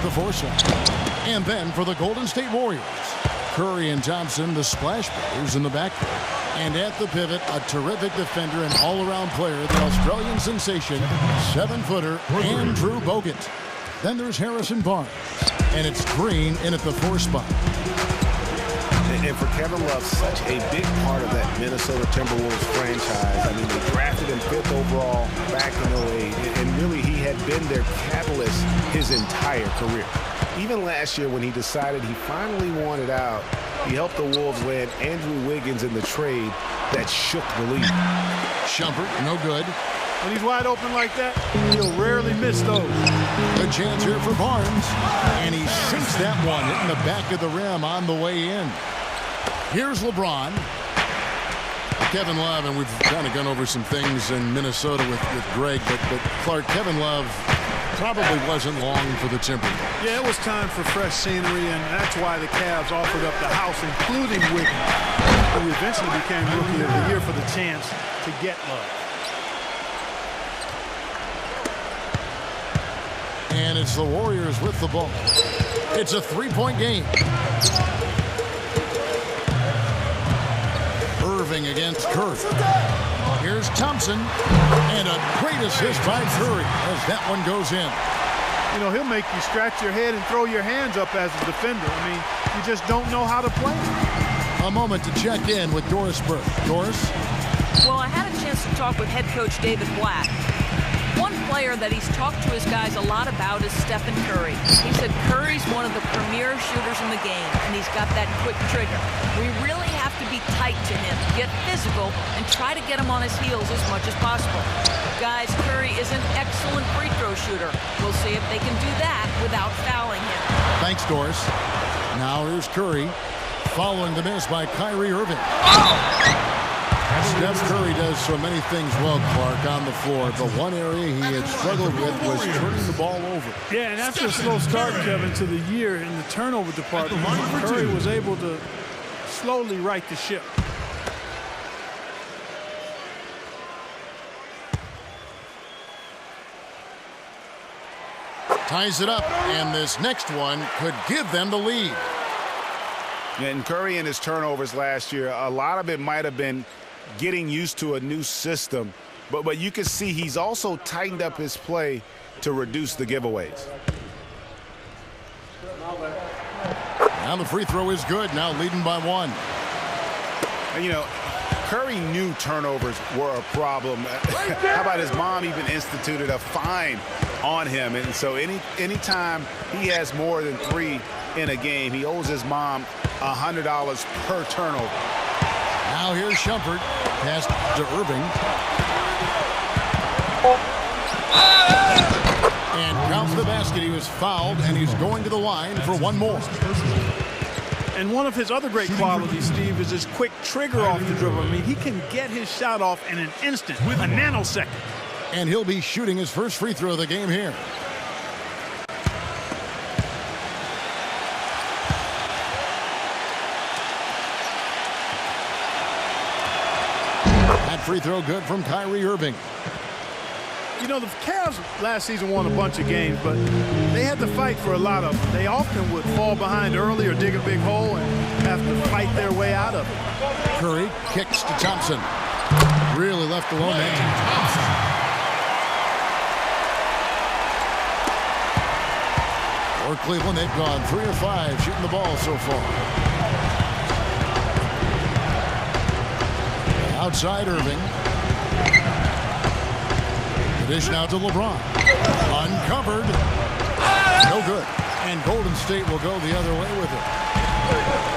the force line. And then for the Golden State Warriors, Curry and Thompson, the splash brothers in the backcourt. And at the pivot, a terrific defender and all-around player, the Australian sensation, 7-footer Andrew Bogut. Then there's Harrison Barnes. And it's Green in at the 4 spot. And for Kevin Love, such a big part of that Minnesota Timberwolves franchise. I mean, they drafted him 5th overall back in '08, and really he had been their catalyst his entire career. Even last year when he decided he finally wanted out, he helped the Wolves land Andrew Wiggins in the trade that shook the league. Shumpert, no good. When he's wide open like that, he'll rarely miss those. A chance here for Barnes, and he sinks that one, hitting the back of the rim on the way in. Here's LeBron. Kevin Love, and we've kind of gone over some things in Minnesota with Greg, but Clark, Kevin Love probably wasn't long for the Timberwolves. Yeah, it was time for fresh scenery, and that's why the Cavs offered up the house, including Wiggins, who eventually became Rookie of the Year for the chance to get Love. And it's the Warriors with the ball. It's a 3-point game. Irving against Curry. Here's Thompson. And a great assist by Curry as that one goes in. You know, he'll make you scratch your head and throw your hands up as a defender. I mean, you just don't know how to play. A moment to check in with Doris Burke. Doris? Well, I had a chance to talk with head coach David Blatt. One player that he's talked to his guys a lot about is Stephen Curry. He said Curry's one of the premier shooters in the game, and he's got that quick trigger. We really have to be tight to him, get physical, and try to get him on his heels as much as possible. Guys, Curry is an excellent free throw shooter. We'll see if they can do that without fouling him. Thanks, Doris. Now here's Curry, following the miss by Kyrie Irving. Steph Curry does so many things well, Clark, on the floor. The one area he had struggled with was turning the ball over. Yeah, and after a slow start, Kevin, to the year in the turnover department, Curry was able to slowly right the ship. Ties it up, and this next one could give them the lead. And Curry and his turnovers last year, a lot of it might have been getting used to a new system, but you can see he's also tightened up his play to reduce the giveaways. Now the free throw is good, now leading by 1. And, you know, Curry knew turnovers were a problem. How about his mom even instituted a fine on him, and so anytime he has more than 3 in a game, he owes his mom $100 per turnover. Now here's Shumpert, pass to Irving. And counts the basket. He was fouled, and he's going to the line for one more. And one of his other great qualities, Steve, is his quick trigger off the dribble. I mean, he can get his shot off in an instant, a nanosecond. And he'll be shooting his first free throw of the game here. Free throw good from Kyrie Irving. You know, the Cavs last season won a bunch of games, but they had to fight for a lot of them. They often would fall behind early or dig a big hole and have to fight their way out of it. Curry kicks to Thompson. Really left alone. For Cleveland, they've gone 3 of 5 shooting the ball so far. Outside Irving. The dish now to LeBron. Uncovered. No good. And Golden State will go the other way with it.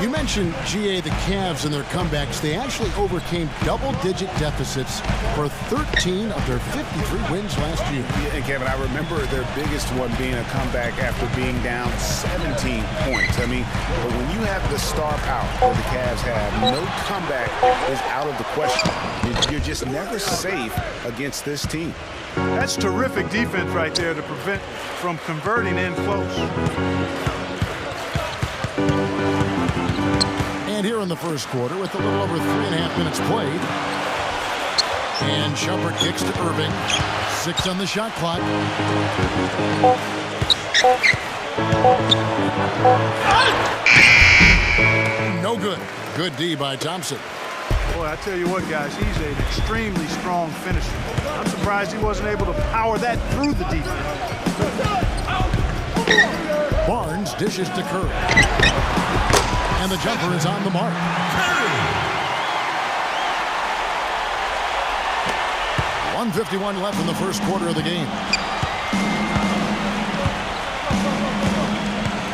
You mentioned, GA, the Cavs and their comebacks. They actually overcame double-digit deficits for 13 of their 53 wins last year. Yeah, and Kevin, I remember their biggest one being a comeback after being down 17 points. I mean, but when you have the star power that the Cavs have, no comeback is out of the question. You're just never safe against this team. That's terrific defense right there to prevent from converting in close. And here in the first quarter, with a little over 3.5 minutes played. And Shumpert kicks to Irving. 6 on the shot clock. No good. Good D by Thompson. Boy, I tell you what, guys, he's an extremely strong finisher. I'm surprised he wasn't able to power that through the defense. Barnes dishes to Curry. And the jumper is on the mark. 1:51 left in the first quarter of the game.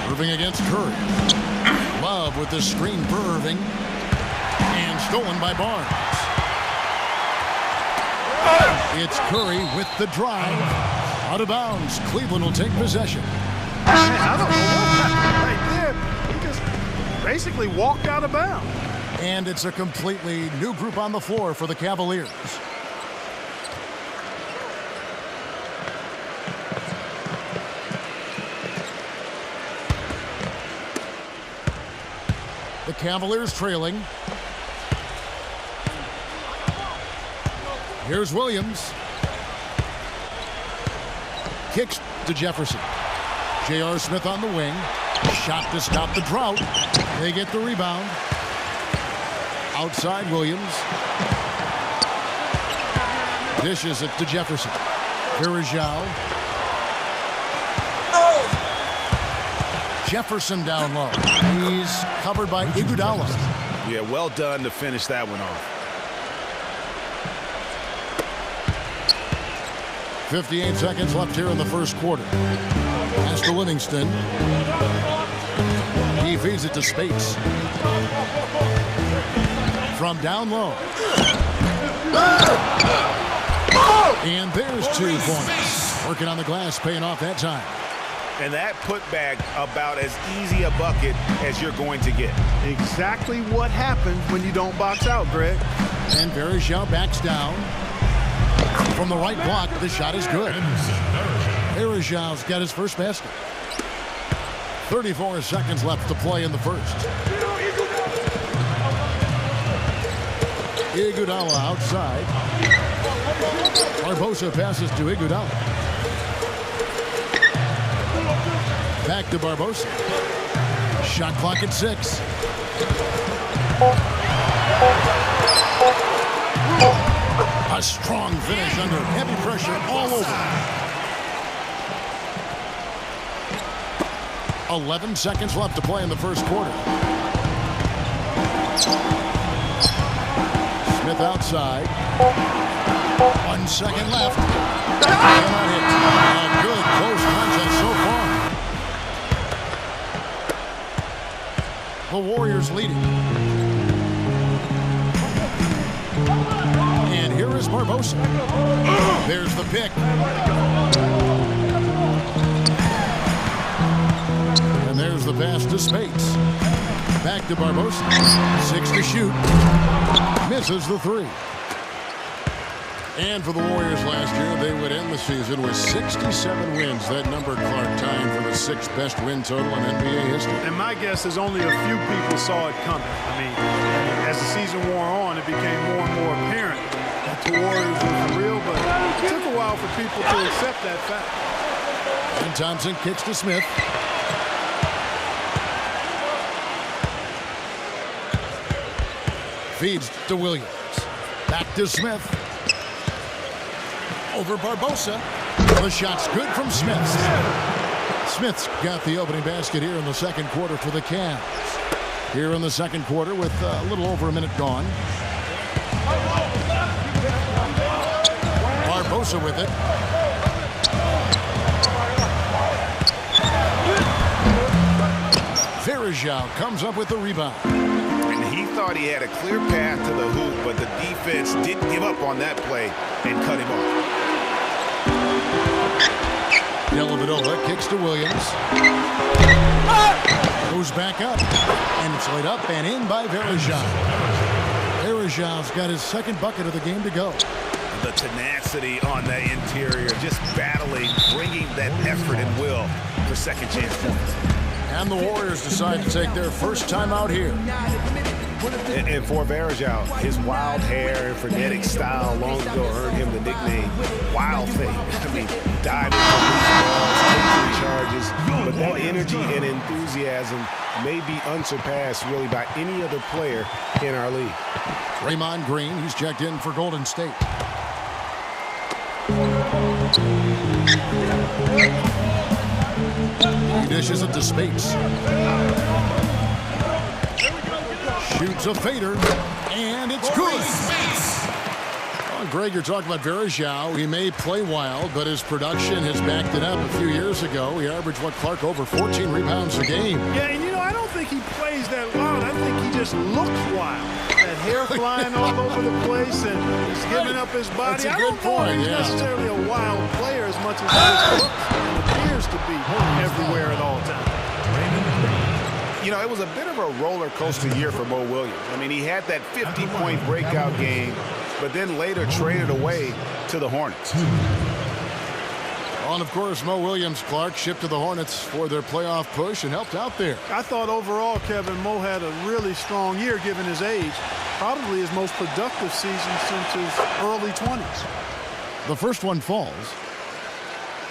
Irving against Curry. Love with the screen for Irving. And stolen by Barnes. It's Curry with the drive. Out of bounds. Cleveland will take possession. Man, I don't know what happened right there. He just basically walked out of bounds. And it's a completely new group on the floor for the Cavaliers. The Cavaliers trailing. Here's Williams. Kicks to Jefferson. J.R. Smith on the wing. Shot to stop the drought. They get the rebound. Outside Williams. Dishes it to Jefferson. Virajal. Jefferson down low. He's covered by Iguodala. Yeah, well done to finish that one off. 58 seconds left here in the first quarter. Pass to Livingston. He feeds it to Spates. From down low. And there's 2 points. Working on the glass, paying off that time. And that putback about as easy a bucket as you're going to get. Exactly what happens when you don't box out, Greg. And Virajal backs down. From the right block, the shot is good. Virajal's got his first basket. 34 seconds left to play in the first. Iguodala outside. Barbosa passes to Iguodala. Back to Barbosa. Shot clock at 6. A strong finish under heavy pressure all over. 11 seconds left to play in the first quarter. Smith outside. 1 second left. Cannot hit. A good close contest so far. The Warriors leading. And here is Barbosa. There's the pick. And there's the pass to Spates. Back to Barbosa. 6 to shoot. Misses the 3. And for the Warriors last year, they would end the season with 67 wins. That number, Clark, tying for the 6th best win total in NBA history. And my guess is only a few people saw it coming. I mean, as the season wore on, it became more and more apparent that the Warriors were for real, but it took a while for people to accept that fact. And Thompson kicks to Smith. Feeds to Williams. Back to Smith. Over Barbosa. The shot's good from Smith. Smith's got the opening basket here in the second quarter for the Cavs. Here in the second quarter with a little over a minute gone. Barbosa with it. Virajal comes up with the rebound. And he thought he had a clear path to the hoop, but the defense didn't give up on that play and cut him off. Dellavedova kicks to Williams. Goes back up. And it's laid up and in by Virajal. Virajal's got his second bucket of the game to go. The tenacity on the interior, just battling, bringing that effort and will for second chance points. And the Warriors decide to take their first time out here. And for Virajal, his wild hair and frenetic style long ago earned him the nickname Wild Thing. I mean, diving for loose balls, taking charges, but that energy and enthusiasm may be unsurpassed really by any other player in our league. Draymond Green, he's checked in for Golden State. He dishes it to Spates. Shoots a fader, and it's good. Well, Greg, you're talking about Verajao. He may play wild, but his production has backed it up. A few years ago, he averaged, Clark, over 14 rebounds a game. Yeah, and I don't think he plays that wild. I think he just looks wild. That hair flying all over the place, and he's giving up his body. That's a good point. He's necessarily a wild player as much as he just looks and appears to be everywhere at all times. It was a bit of a roller coaster year for Mo Williams. I mean, he had that 50-point breakout game, but then later traded away to the Hornets. Well, and of course, Mo Williams, Clark, shipped to the Hornets for their playoff push and helped out there. I thought overall, Kevin, Mo had a really strong year given his age. Probably his most productive season since his early 20s. The first one falls.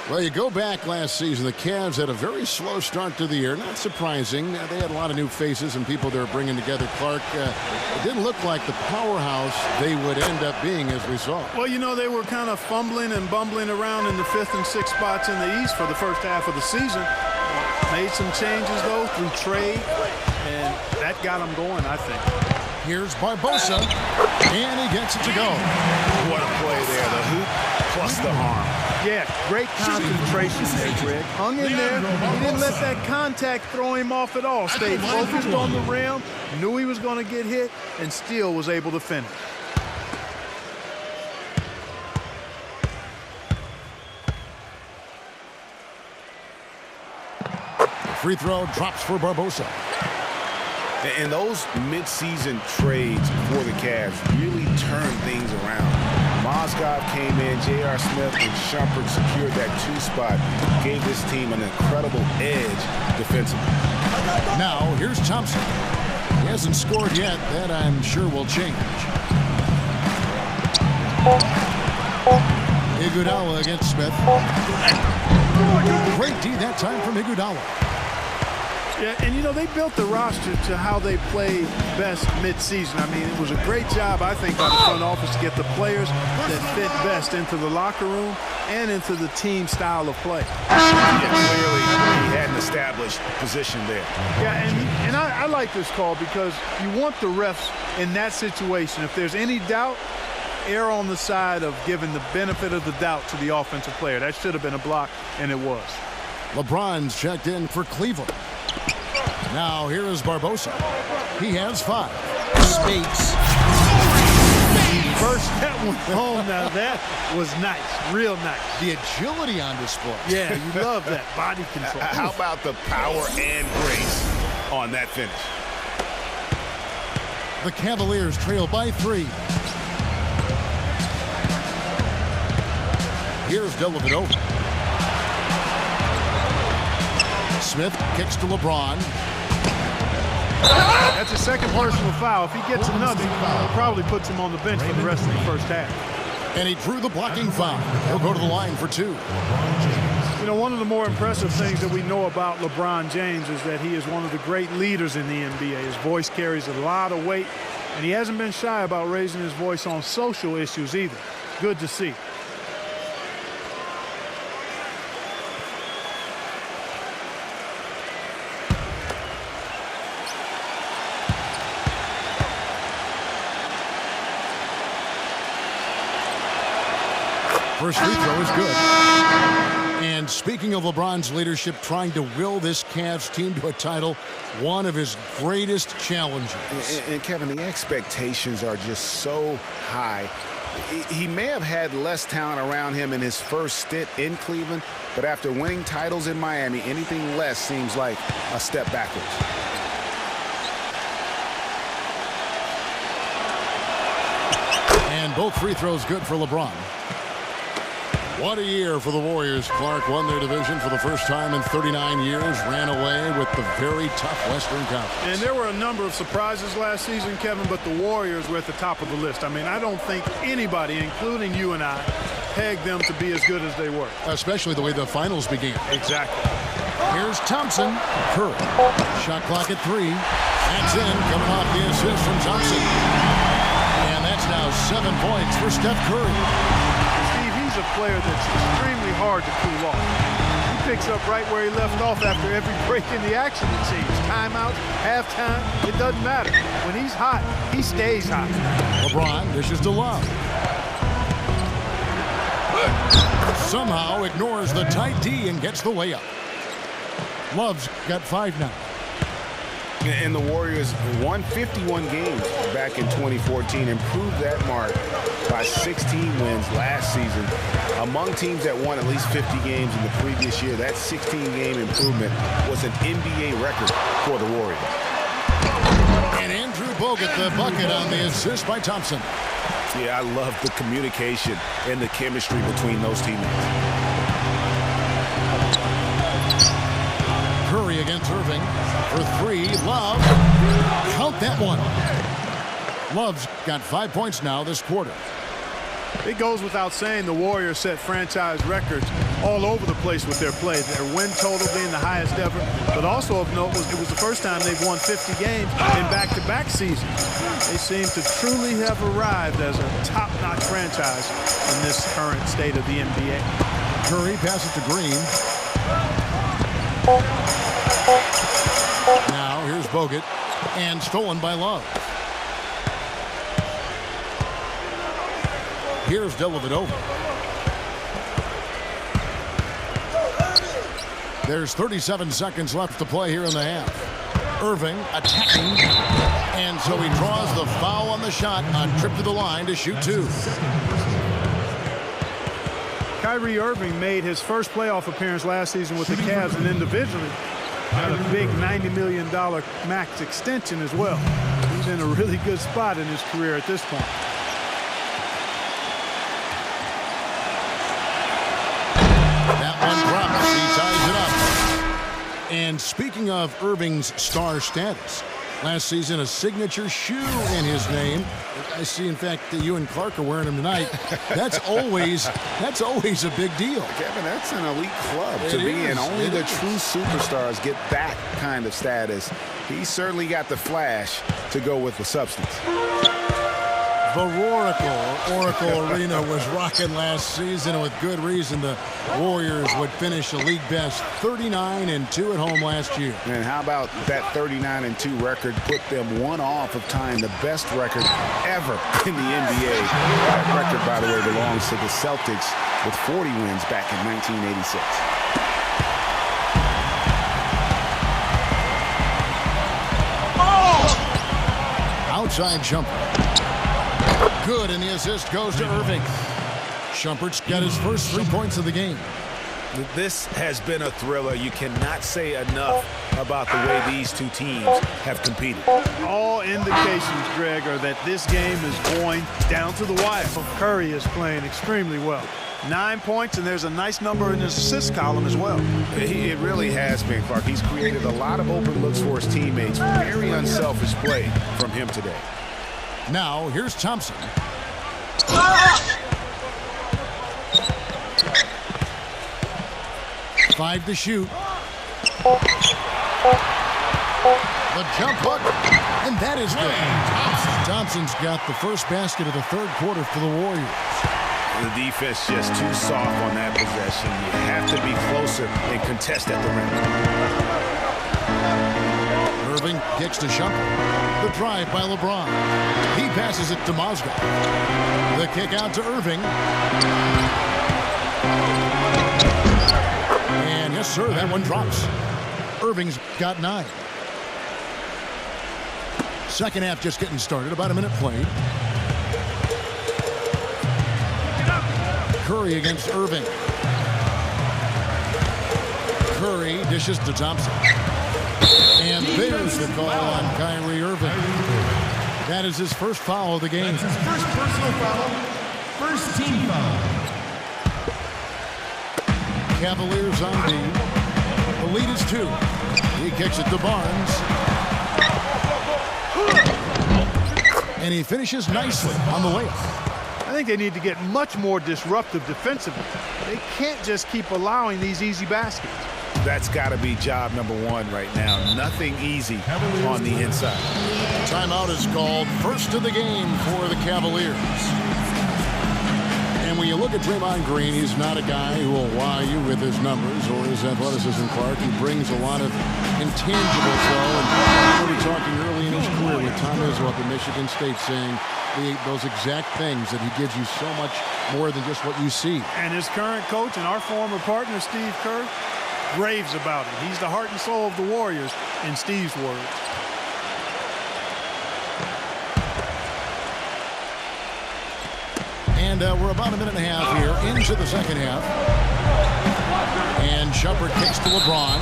Well, you go back last season, the Cavs had a very slow start to the year. Not surprising. They had a lot of new faces and people they were bringing together. Clark, it didn't look like the powerhouse they would end up being, as we saw. Well, they were kind of fumbling and bumbling around in the 5th and 6th spots in the East for the first half of the season. Made some changes, though, through trade, and that got them going, I think. Here's Barbosa, and he gets it to go. What a play there, the hoop plus the harm. Yeah, great concentration there, Greg. Hung in there. He didn't let that contact throw him off at all. Stayed focused on the rim, knew he was going to get hit, and still was able to finish. The free throw drops for Barbosa. And those mid-season trades for the Cavs really turned things around. Mozgov came in, J.R. Smith and Shumpert secured that 2 spot, gave this team an incredible edge defensively. Now, here's Thompson. He hasn't scored yet. That, I'm sure, will change. Iguodala against Smith. Great D that time from Iguodala. Yeah, and they built the roster to how they play best mid-season. I mean, it was a great job, I think, by the front office to get the players that fit best into the locker room and into the team style of play. Yeah, clearly he had an established position there. Yeah, and I like this call because you want the refs in that situation. If there's any doubt, err on the side of giving the benefit of the doubt to the offensive player. That should have been a block, and it was. LeBron's checked in for Cleveland. Now here is Barbosa. He has 5. Spates. First that one home. Now that was nice, real nice. The agility on display. Yeah, you love that body control. How about the power and grace on that finish? The Cavaliers trail by 3. Here's Dellavedova. Smith kicks to LeBron. That's a second personal foul. If he gets another, it probably puts him on the bench for the rest of the first half. And he drew the blocking foul. He'll go to the line for 2. One of the more impressive things that we know about LeBron James is that he is one of the great leaders in the NBA. His voice carries a lot of weight, and he hasn't been shy about raising his voice on social issues either. Good to see. First free throw is good. And speaking of LeBron's leadership, trying to will this Cavs team to a title, one of his greatest challenges. And Kevin, the expectations are just so high. He may have had less talent around him in his first stint in Cleveland, but after winning titles in Miami, anything less seems like a step backwards. And both free throws good for LeBron. What a year for the Warriors. Clark won their division for the first time in 39 years, ran away with the very tough Western Conference. And there were a number of surprises last season, Kevin, but the Warriors were at the top of the list. I mean, I don't think anybody, including you and I, pegged them to be as good as they were. Especially the way the finals began. Exactly. Here's Thompson. Curry. Shot clock at 3. That's in, coming off the assist from Thompson. And that's now 7 points for Steph Curry. Steve, he's a player that's extremely hard to cool off. He picks up right where he left off after every break in the action, it seems. Timeout, halftime, it doesn't matter. When he's hot, he stays hot. LeBron dishes to Love. Somehow ignores the tight D and gets the layup. Love's got 5 now. And the Warriors won 51 games back in 2014, improved that mark by 16 wins last season. Among teams that won at least 50 games in the previous year, that 16-game improvement was an NBA record for the Warriors. And Andrew Bogut the bucket on the assist by Thompson. Yeah, I love the communication and the chemistry between those teammates. Curry against Irving for 3. Love. Count that one. Love's got 5 points now this quarter. It goes without saying the Warriors set franchise records all over the place with their play. Their win total being the highest ever, but also of note it was the first time they've won 50 games in back-to-back seasons. They seem to truly have arrived as a top-notch franchise in this current state of the NBA. Curry passes to Green. Now here's Bogut, and stolen by Love. Here's Dellavedova. There's 37 seconds left to play here in the half. Irving attacking, and so he draws the foul on the shot. A trip to the line to shoot 2. Kyrie Irving made his first playoff appearance last season with the Cavs, and individually got a big $90 million max extension as well. He's in a really good spot in his career at this point. That one drops. He ties it up. And speaking of Irving's star status, last season a signature shoe in his name. I see, in fact, that you and Clark are wearing them tonight. That's always a big deal. Kevin, that's an elite club to be in. Only the true superstars get that kind of status. He certainly got the flash to go with the substance. The Oracle Arena was rocking last season, and with good reason. The Warriors would finish a league best 39-2 at home last year. And how about that 39-2 record put them one off of tying the best record ever in the NBA. That record, by the way, belongs to the Celtics with 40 wins back in 1986. Outside jumper. Good, and the assist goes to Irving. Shumpert's got his first 3 points of the game. This has been a thriller. You cannot say enough about the way these two teams have competed. All indications, Greg, are that this game is going down to the wire. Curry is playing extremely well. 9 points, and there's a nice number in his assist column as well. It really has been, Clark. He's created a lot of open looks for his teammates. Very unselfish play from him today. Now, here's Thompson. Five to shoot. The jump hook, and that is good. Thompson's got the first basket of the third quarter for the Warriors. The defense just too soft on that possession. You have to be closer and contest at the rim. Irving kicks to Shumpert. The drive by LeBron. He passes it to Mozgov. The kick out to Irving. And yes, sir, that one drops. Irving's got 9. Second half just getting started. About a minute played. Curry against Irving. Curry dishes to Thompson. And there's the call on Kyrie Irving. That is his first foul of the game. That's his first personal foul. First team foul. Cavaliers on B. The lead is 2. He kicks it to Barnes. And he finishes nicely on the layup. I think they need to get much more disruptive defensively. They can't just keep allowing these easy baskets. That's got to be job number one right now. Nothing easy on the inside. Timeout is called. First of the game for the Cavaliers. And when you look at Draymond Green, he's not a guy who will wow you with his numbers or his athleticism, Clark. He brings a lot of intangibles, though. And we'll be talking early in his career with Tom Izzo up at Michigan State saying those exact things, that he gives you so much more than just what you see. And his current coach and our former partner, Steve Kerr, raves about him. He's the heart and soul of the Warriors, in Steve's words. And we're about a minute and a half here into the second half. And Shumpert kicks to LeBron.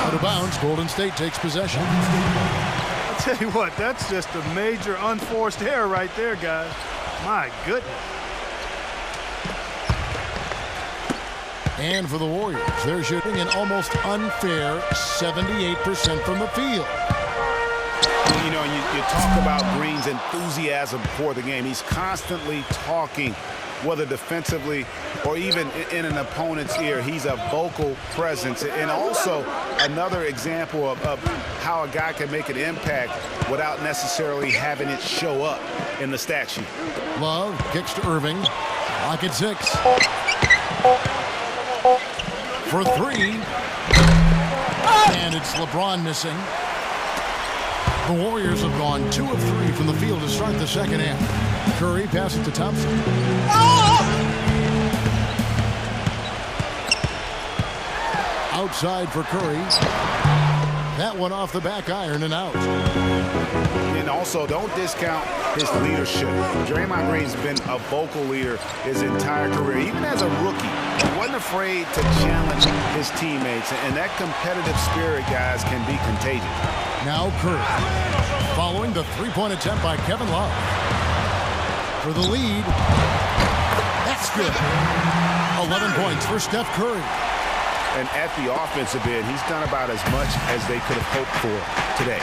Out of bounds, Golden State takes possession. I'll tell you what, that's just a major unforced error right there, guys. My goodness. And for the Warriors, they're shooting an almost unfair 78% from the field. You know, you talk about Green's enthusiasm for the game. He's constantly talking, whether defensively or even in an opponent's ear. He's a vocal presence. And also another example of how a guy can make an impact without necessarily having it show up in the stat sheet. Love kicks to Irving. Lock at 6. For 3. And it's LeBron missing. The Warriors have gone 2 of 3 from the field to start the second half. Curry passes to Thompson. Outside for Curry. That one off the back iron and out. And also, don't discount his leadership. Draymond Green's been a vocal leader his entire career. Even as a rookie, he wasn't afraid to challenge his teammates. And that competitive spirit, guys, can be contagious. Now Curry, following the three-point attempt by Kevin Love. For the lead. That's good. 11 points for Steph Curry. And at the offensive end, he's done about as much as they could have hoped for today.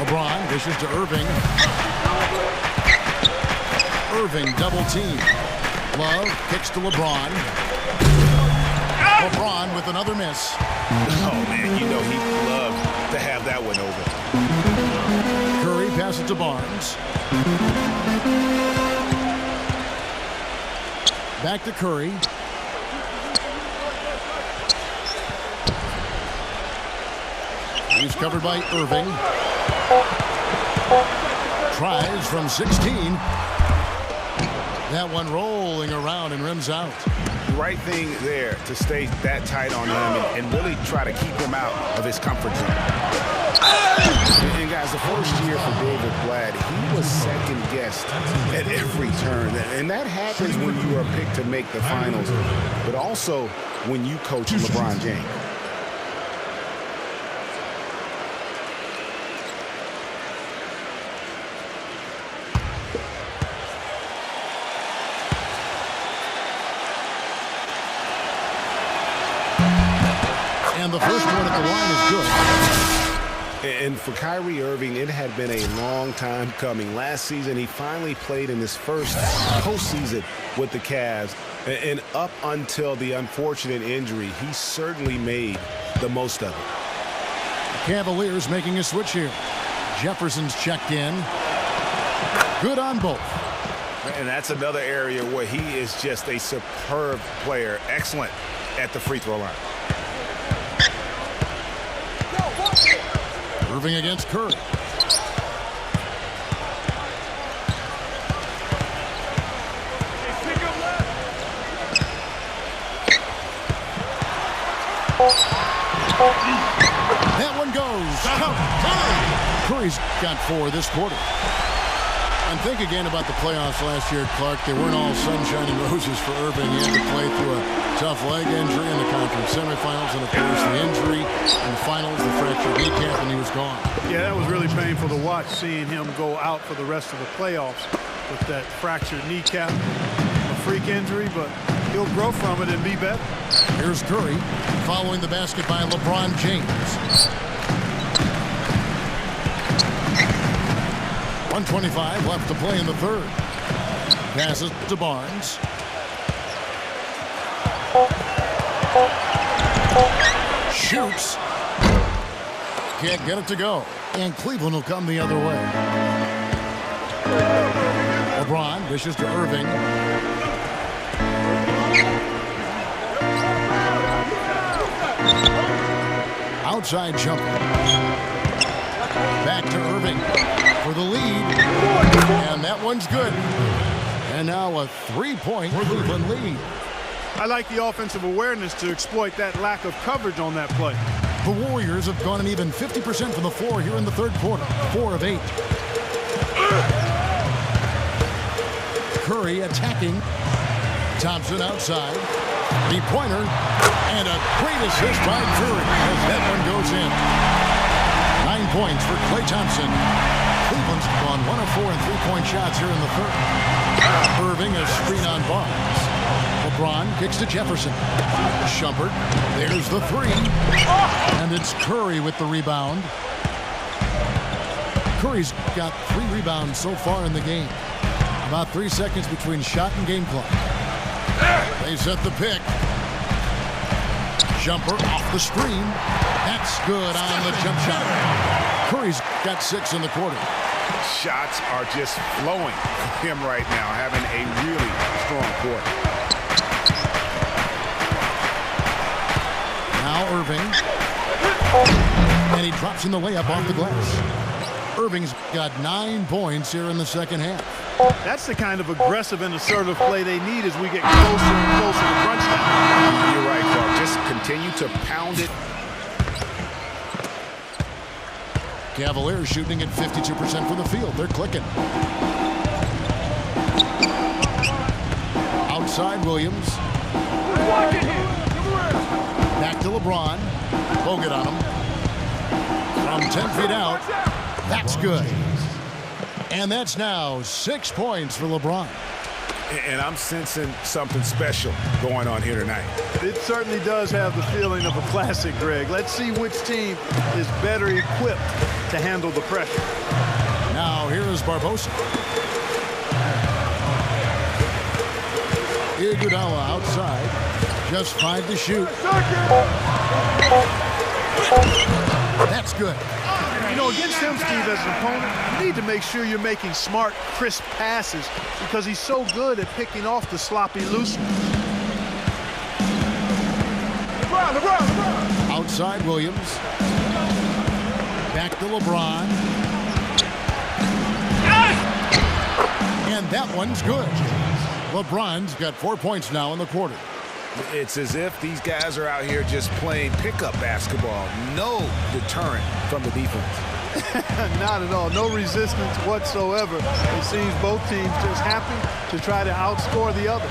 LeBron dishes to Irving. Irving double team. Love kicks to LeBron. LeBron with another miss. Oh, man, you know he'd love to have that one over. Curry passes to Barnes. Back to Curry. He's covered by Irving. Tries from 16. That one rolling around and rims out. Right thing there to stay that tight on him and really try to keep him out of his comfort zone. And guys, the first year for David Blatt, he was second guessed at every turn. And that happens when you are picked to make the finals, but also when you coach LeBron James. And the first one at the line is good. And for Kyrie Irving, it had been a long time coming. Last season, he finally played in his first postseason with the Cavs. And up until the unfortunate injury, he certainly made the most of it. Cavaliers making a switch here. Jefferson's checked in. Good on both. And that's another area where he is just a superb player. Excellent at the free throw line. Irving against Curry. That one goes. Curry's got 4 this quarter. And think again about the playoffs last year, Clark. They weren't all sunshine and roses for Irving. He had to play through a tough leg injury in the conference semifinals, and of course the injury in the finals, the fractured kneecap, and he was gone. Yeah, that was really painful to watch, seeing him go out for the rest of the playoffs with that fractured kneecap. A freak injury, but he'll grow from it and be better. Here's Curry following the basket by LeBron James. 1:25 left to play in the third. Passes to Barnes. Shoots. Can't get it to go. And Cleveland will come the other way. LeBron dishes to Irving. Outside jumper. Back to Irving for the lead. And that one's good. And now a three-point Cleveland lead. I like the offensive awareness to exploit that lack of coverage on that play. The Warriors have gone an even 50% from the floor here in the third quarter. 4 of 8. Curry attacking. Thompson outside. Three-pointer. And a great assist by Curry as that one goes in. 9 points for Klay Thompson. Cleveland's gone 1 of 4 in three-point shots here in the third. Irving a screen on Barnes. LeBron kicks to Jefferson. Shumpert. There's the three. And it's Curry with the rebound. Curry's got 3 rebounds so far in the game. About 3 seconds between shot and game clock. They set the pick. Jumper off the screen. That's good on the jump shot. Curry's got 6 in the quarter. Shots are just flowing for him right now, having a really strong quarter. Now Irving. And he drops in the layup off the glass. Irving's got 9 points here in the second half. That's the kind of aggressive and assertive play they need as we get closer and closer to crunch time. You're right, Clark. Just continue to pound it. Cavaliers shooting at 52% from the field. They're clicking. Outside Williams. Back to LeBron. Bogut on him. From 10 feet out. That's good. And that's now 6 points for LeBron. And I'm sensing something special going on here tonight. It certainly does have the feeling of a classic, Greg. Let's see which team is better equipped to handle the pressure. Now here is Barbosa. Iguodala outside. Just 5 to shoot. That's good. You know, against him, Steve, as an opponent, you need to make sure you're making smart, crisp passes because he's so good at picking off the sloppy loose. LeBron. Outside Williams. Back to LeBron. And that one's good. LeBron's got 4 points now in the quarter. It's as if these guys are out here just playing pickup basketball. No deterrent from the defense. Not at all. No resistance whatsoever. It seems both teams just happy to try to outscore the other.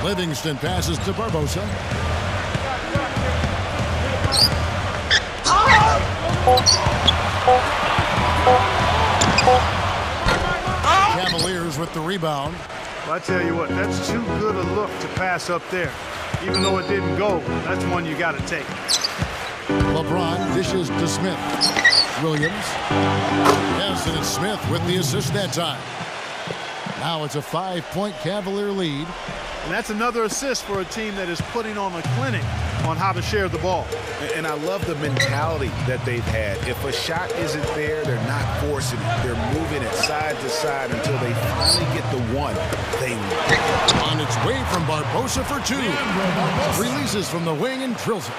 Livingston passes to Barbosa. Cavaliers with the rebound. Well, I tell you what, that's too good a look to pass up there. Even though it didn't go, that's one you got to take. LeBron dishes to Smith. Williams. Yes, and it's Smith with the assist that time. Now it's a 5-point Cavalier lead. And that's another assist for a team that is putting on a clinic on how to share the ball. And I love the mentality that they've had. If a shot isn't there, they're not forcing it. They're moving it side to side until they finally get the one they want. On its way from Barbosa for 2. Releases from the wing and drills it.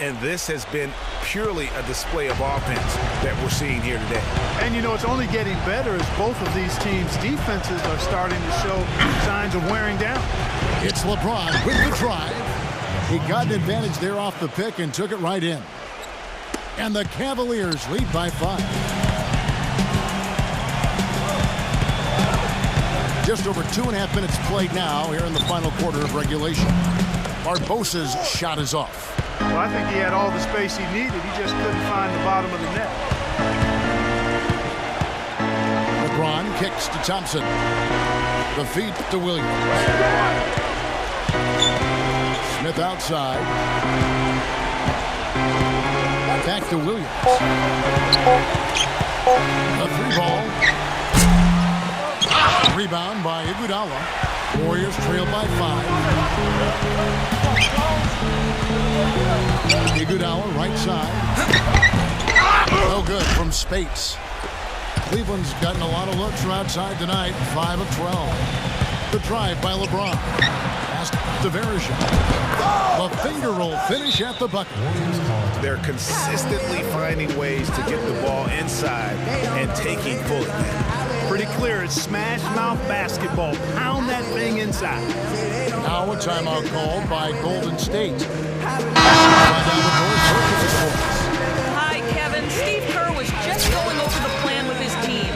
And this has been purely a display of offense that we're seeing here today. And, you know, it's only getting better as both of these teams' defenses are starting to show signs of wearing down. It's LeBron with the drive. He got an advantage there off the pick and took it right in. And the Cavaliers lead by 5. Just over 2.5 minutes played now here in the final quarter of regulation. Barbosa's shot is off. Well, I think he had all the space he needed. He just couldn't find the bottom of the net. LeBron kicks to Thompson. The feed to Williams. Smith outside. Back to Williams. A 3 ball. Rebound by Iguodala. Warriors trail by 5. Iguodala right side. No good from space. Cleveland's gotten a lot of looks from outside tonight. 5 of 12. The drive by LeBron. Pass to Verija. The finger roll finish at the bucket. They're consistently finding ways to get the ball inside and taking full advantage. Pretty clear. It's smash mouth basketball. Pound that thing inside. Now a timeout called by Golden State. Hi, Kevin. Steve Kerr was just going over the plan with his team.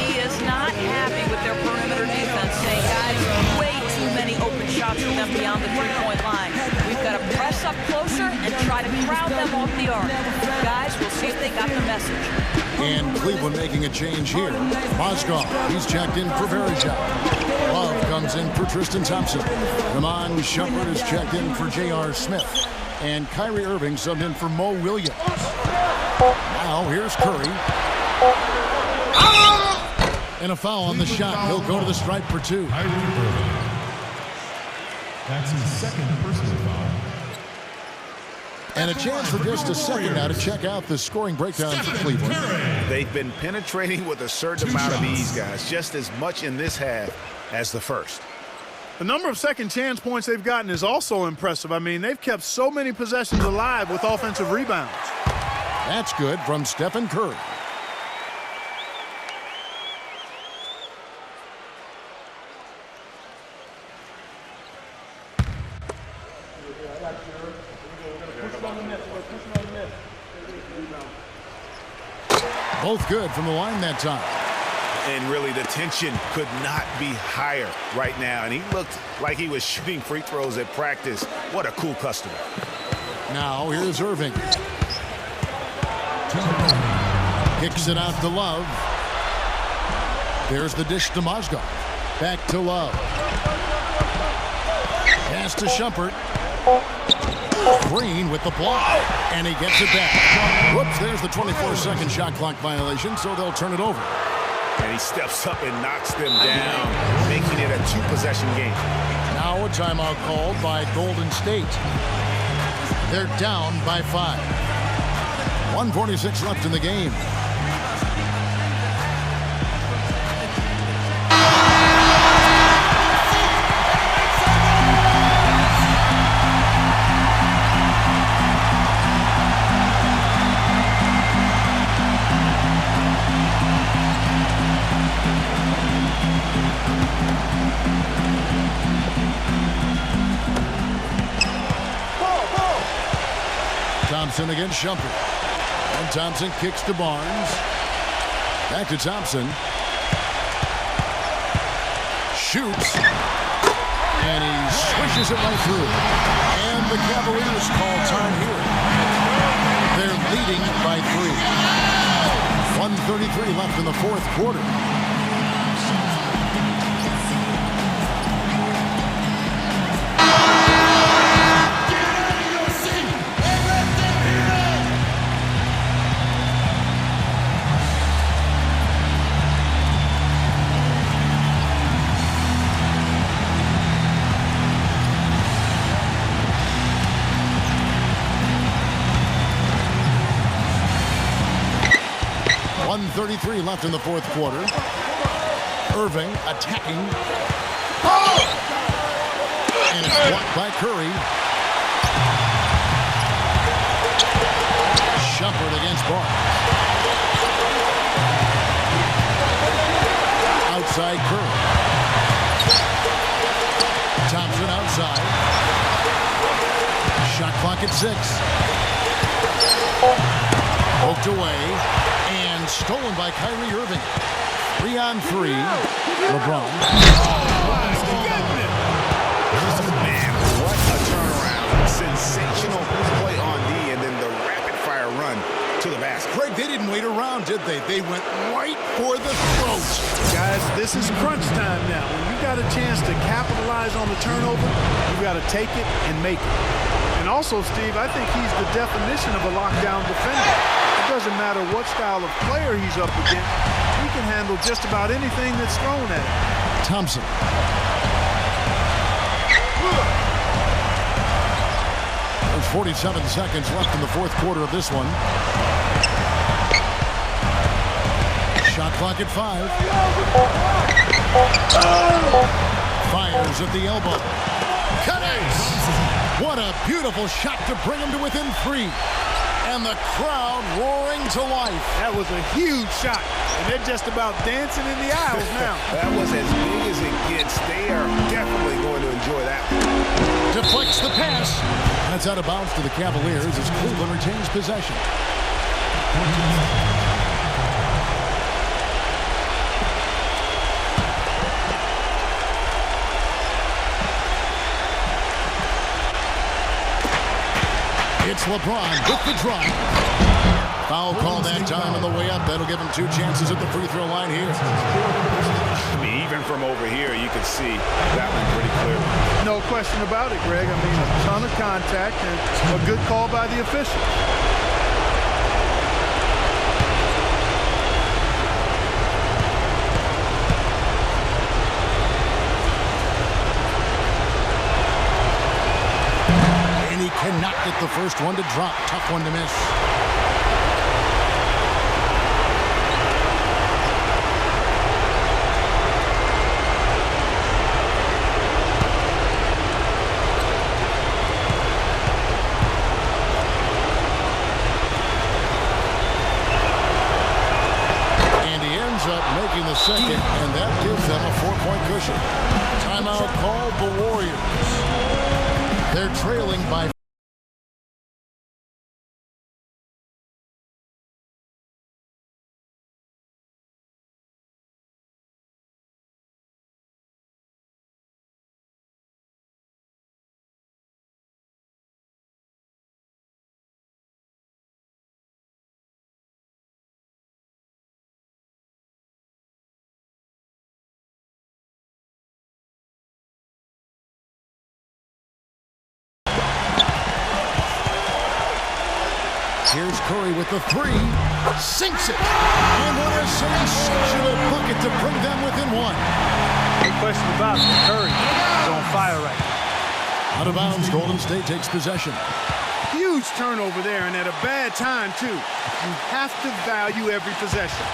He is not happy with their perimeter defense, saying, guys, way too many open shots for them beyond the three-point line. We've got to press up closer and try to crowd them off the arc. Guys, we'll see if they got the message. And Cleveland making a change here. Mozgov, he's checked in for Verija. Love comes in for Tristan Thompson. Ramon Shumpert is checked in for J.R. Smith. And Kyrie Irving subbed in for Mo Williams. Now here's Curry. And a foul on the shot. He'll go to the stripe for 2. Kyrie Irving. That's his second personal foul. And a chance for just a second now to check out the scoring breakdown for Cleveland. They've been penetrating with a certain amount of ease, guys, just as much in this half as the first. The number of second chance points they've gotten is also impressive. I mean, they've kept so many possessions alive with offensive rebounds. That's good from Stephen Curry. Both good from the line that time. And really, the tension could not be higher right now. And he looked like he was shooting free throws at practice. What a cool customer. Now here's Irving. Kicks it out to Love. There's the dish to Mozgov. Back to Love. Pass to Shumpert. Green with the block, and he gets it back. Whoops, there's the 24-second shot clock violation, so they'll turn it over. And he steps up and knocks them down, making it a 2-possession game. Now a timeout called by Golden State. They're down by 5. 1:46 left in the game. Thompson against Shumpert. And Thompson kicks to Barnes. Back to Thompson. Shoots. And he swishes it right through. And the Cavaliers call time here. They're leading by 3. 1:33 left in the fourth quarter. .33 left in the fourth quarter. Irving attacking. And it's blocked by Curry. Shumpert against Barnes. Outside Curry. Thompson outside. Shot clock at 6. Poked away. And stolen by Kyrie Irving. 3-on-3. LeBron. Man, what a turnaround. Sensational play on D, and then the rapid-fire run to the basket. Greg, they didn't wait around, did they? They went right for the throat. Guys, this is crunch time now. When you got a chance to capitalize on the turnover, you got to take it and make it. And also, Steve, I think he's the definition of a lockdown defender. It doesn't matter what style of player he's up against. He can handle just about anything that's thrown at him. Thompson. There's 47 seconds left in the fourth quarter of this one. Shot clock at 5. Fires at the elbow. Connects! What a beautiful shot to bring him to within 3. And the crowd roaring to life. That was a huge shot. And they're just about dancing in the aisles now. That was as big as it gets. They are definitely going to enjoy that. Deflects the pass. That's out of bounds to the Cavaliers as Cleveland retains possession. It's LeBron with the drop. Foul call that time on the way up. That'll give him 2 chances at the free throw line here. I mean, even from over here, you can see that one pretty clearly. No question about it, Greg. I mean, a ton of contact and a good call by the official. And he cannot get the first one to drop. Tough one to miss. Making the second, and that gives them a 4-point cushion. Timeout called the Warriors. They're trailing by Here's Curry with the 3. Sinks it. And what a sensational bucket to bring them within 1. No question about it. Curry is on fire right now. Out of bounds, Golden State takes possession. Huge turnover there, and at a bad time, too. You have to value every possession.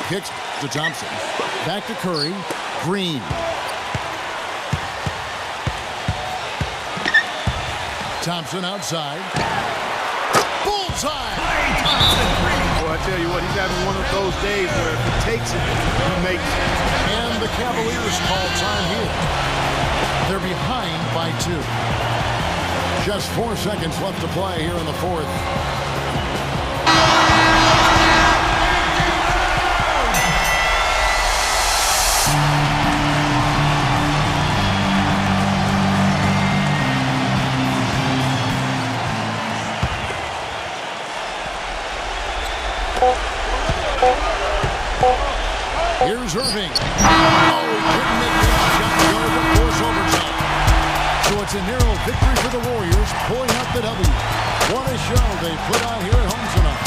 Kicks to Thompson. Back to Curry. Green. Thompson outside. Bullseye! Well, I tell you what, he's having one of those days where if he takes it, he makes it. And the Cavaliers call time here. They're behind by 2. Just 4 seconds left to play here in the fourth. Here's Irving. Oh, he couldn't make that shot go to force overtime. So it's a narrow victory for the Warriors, pulling out the W. What a show they put on here at home tonight.